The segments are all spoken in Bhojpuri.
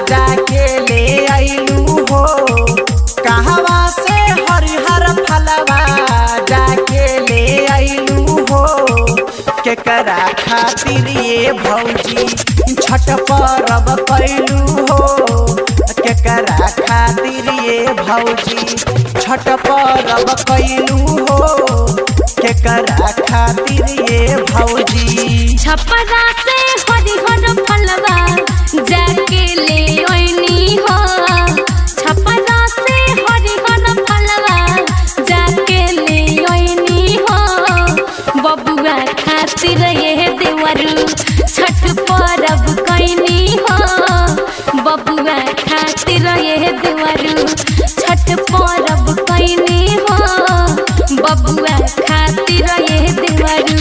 जाके ले आइलू हो। कहवा से हरिहर फलवा जाके ले आइलू हो। केकरा खातिर ये भौजी छठ पर्व कैलू हो। केकरा खातिर ये भौजी छठ पर्व कैलू हो। केकरा खातिर ये भौजी छपरा से हरिहर फलवा जाके ले आइनी हो। छपरा से हरिहर फलवा जाके ले आइनी हो। बबुआ खातिर ये देवरू छठ पर्व कैनी हो। बबुआ खातिर ये देवरू छठ पर्व कैनी हो। बबुआ खातिर ये देवरू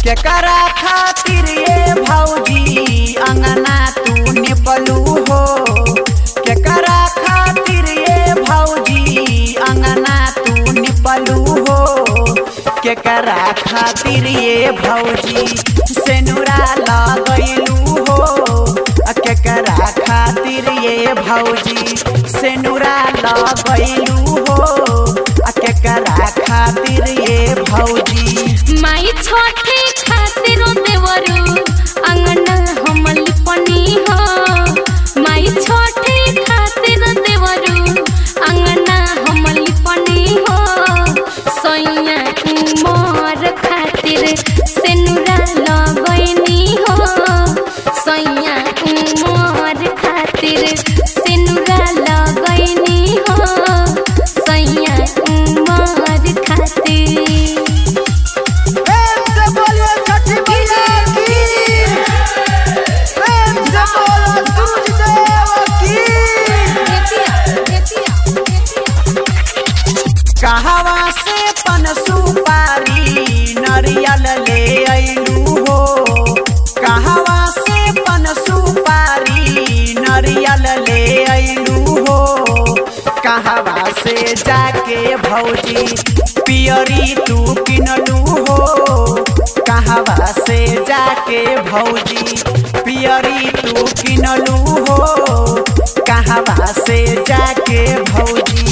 केकरा खातिर ये भौजी अंगना तू निपलू हो। केकरा खातिर ये भौजी अंगना तू निपलू हो। केकरा खातिर ये भौजी सेनुरा लगैलू हो। केकरा खातिर ये भौजी सेनुरा लगैलू हो। केकरा खातिर ये भौजी माई छोटे खातिर देवरू अंगना हम लिपनी हो। माई छोटे खातिर देवरू अंगना हम लिपनी हो। सैया मोर खातिर सेनुरा लगैनी हो। सैया मोर खातिर सेनुरा लगैनी हो। सैया मोर खातिर कहवा से पन सुपारी नरियल ले आइलू हो। कहवा से पन सुपारी नरियल ले आइलू हो। कहवा से जाके भौजी पियरी तू किनलू हो। कहवा से जाके भौजी पियरी तू किनलू हो। कहवा से जाके भौजी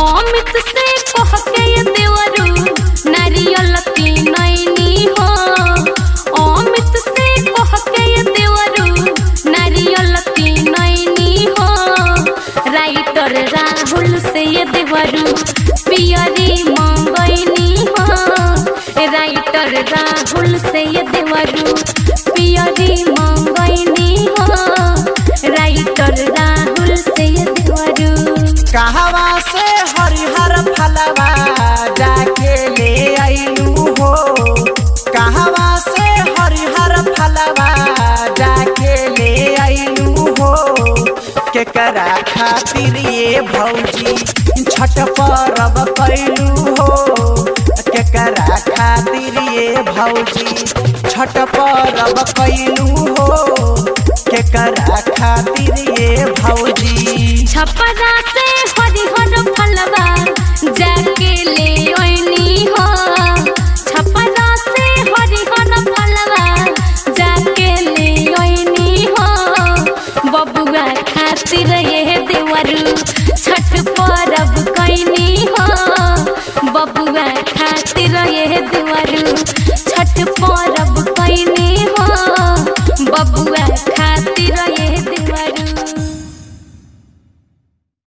अमित से कह के देवरू नारियल किनैनी हो। अमित से कह के देवरू नारियल किनैनी हो। राइटर राहुल से देवरू पियरी मंगैनी हो। राइटर राहुल से देवरू पियरी मंगैनी हो। राइटर राहुल से देवरू कहवा से हरिहर फलवा जाके ले आइलू हो। कहवा से हरिहर फलवा जाके ले आइलू हो। केकरा खातिर ये भौजी छठ पर्व कैलू हो। केकरा खातिर ये भौजी छठ पर्व कैलू हो। केकरा खातिर ये भौजी छपरा से